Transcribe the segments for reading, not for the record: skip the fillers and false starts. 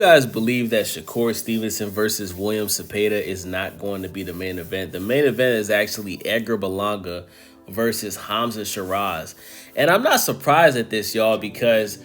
Guys believe that Shakur Stevenson versus William Zepeda is not going to be the main event. The main event is actually Edgar Berlanga versus Hamza Shiraz. And I'm not surprised at this, y'all, because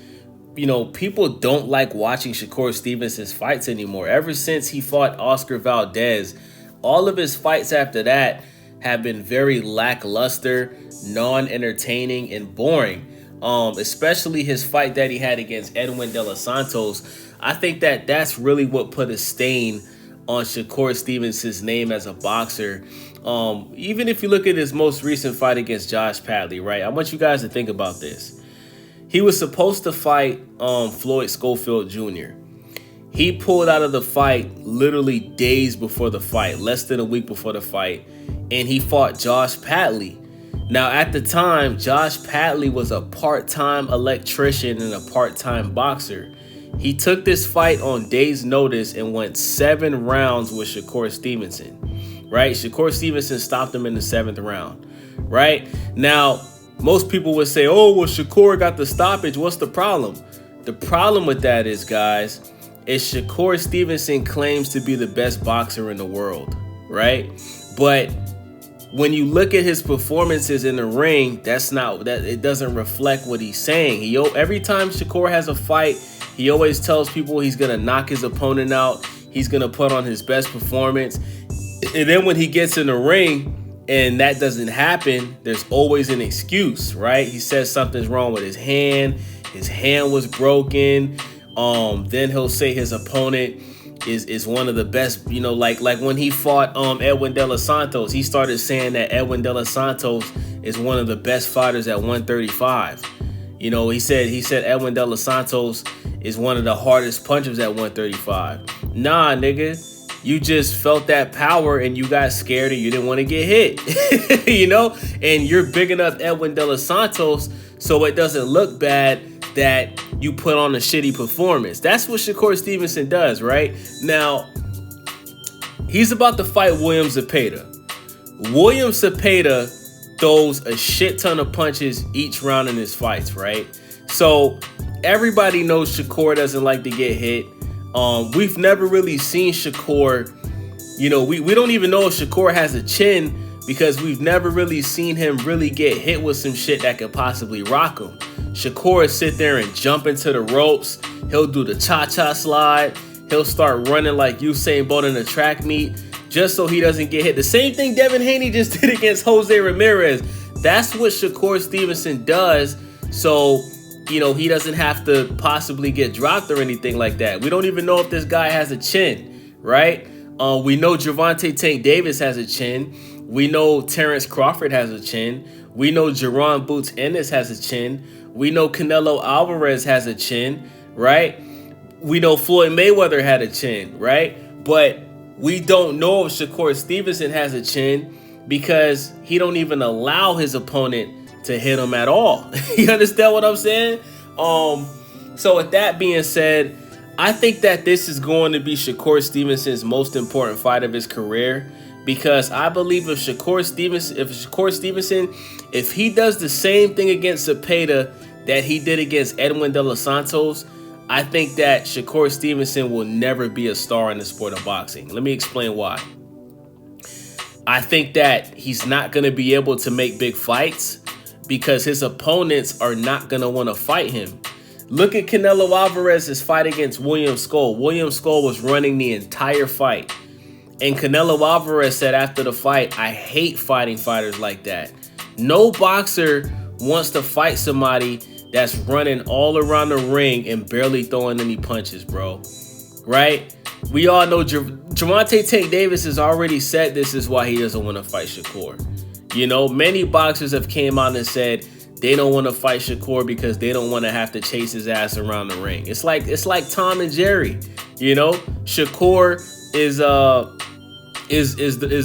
people don't like watching Shakur Stevenson's fights anymore. Ever since he fought Oscar Valdez, all of his fights after that have been very lackluster, non-entertaining, and boring. Especially his fight that he had against Edwin De Los Santos. I think that that's really what put a stain on Shakur Stevenson's name as a boxer. Even if you look at his most recent fight against Josh Padley, right? I want you guys to think about this. He was supposed to fight Floyd Schofield Jr. He pulled out of the fight literally days before the fight, less than a week before the fight, and he fought Josh Padley. Now, at the time, Josh Padley was a part-time electrician and a part-time boxer. He took this fight on days' notice and went 7 rounds with Shakur Stevenson, right? Shakur Stevenson stopped him in the 7th round, right? Now, most people would say, oh, well, Shakur got the stoppage. What's the problem? The problem with that is, guys, is Shakur Stevenson claims to be the best boxer in the world, right? But when you look at his performances in the ring, it doesn't reflect what he's saying. Every time Shakur has a fight, he always tells people he's going to knock his opponent out. He's going to put on his best performance. And then when he gets in the ring and that doesn't happen, there's always an excuse, right? He says something's wrong with his hand. His hand was broken. Then he'll say his opponent is one of the best, like when he fought Edwin De Los Santos, he started saying that Edwin De Los Santos is one of the best fighters at 135. He said Edwin De Los Santos is one of the hardest punchers at 135. Nah, nigga, you just felt that power and you got scared and you didn't want to get hit, and you're bigging up Edwin De Los Santos so it doesn't look bad that you put on a shitty performance. That's what Shakur Stevenson does, right? Now, he's about to fight William Zepeda. William Zepeda throws a shit ton of punches each round in his fights, right? So everybody knows Shakur doesn't like to get hit. We've never really seen Shakur, we don't even know if Shakur has a chin because we've never really seen him really get hit with some shit that could possibly rock him. Shakur sit there and jump into the ropes. He'll do the cha-cha slide. He'll start running like Usain Bolt in a track meet just so he doesn't get hit. The same thing Devin Haney just did against Jose Ramirez. That's what Shakur Stevenson does. So, he doesn't have to possibly get dropped or anything like that. We don't even know if this guy has a chin, right? We know Gervonta Tank Davis has a chin. We know Terrence Crawford has a chin. We know Jerron Boots Ennis has a chin. We know Canelo Alvarez has a chin, right? We know Floyd Mayweather had a chin, right? But we don't know if Shakur Stevenson has a chin because he don't even allow his opponent to hit him at all. You understand what I'm saying? So with that being said, I think that this is going to be Shakur Stevenson's most important fight of his career because I believe if Shakur Stevenson, if he does the same thing against Zepeda that he did against Edwin De Los Santos, I think that Shakur Stevenson will never be a star in the sport of boxing. Let me explain why. I think that he's not going to be able to make big fights because his opponents are not going to want to fight him. Look at Canelo Alvarez's fight against William Skoll. William Skoll was running the entire fight. And Canelo Alvarez said after the fight, I hate fighting fighters like that. No boxer wants to fight somebody that's running all around the ring and barely throwing any punches, bro. Right? We all know Gervonta Tank Davis has already said this is why he doesn't want to fight Shakur. Many boxers have came out and said they don't want to fight Shakur because they don't want to have to chase his ass around the ring. It's like Tom and Jerry. Shakur is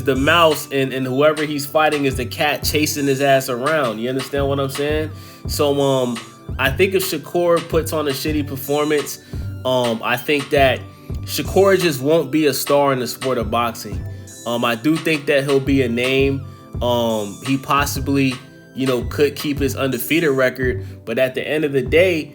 the mouse and whoever he's fighting is the cat chasing his ass around. You understand what I'm saying? So I think if Shakur puts on a shitty performance, I think that Shakur just won't be a star in the sport of boxing. I do think that he'll be a name. He possibly, could keep his undefeated record, but at the end of the day,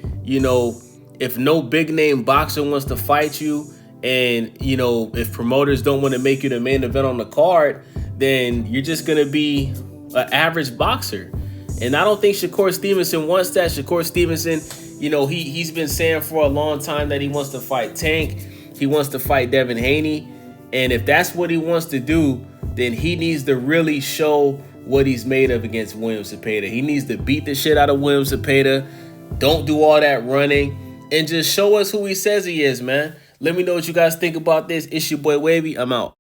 if no big name boxer wants to fight you, and you know, if promoters don't want to make you the main event on the card, then you're just gonna be an average boxer. And I don't think Shakur Stevenson wants that. Shakur Stevenson, you know, he's been saying for a long time that he wants to fight Tank. He wants to fight Devin Haney. And if that's what he wants to do, then he needs to really show what he's made of against William Zepeda. He needs to beat the shit out of William Zepeda. Don't do all that running. And just show us who he says he is, man. Let me know what you guys think about this. It's your boy Wavy. I'm out.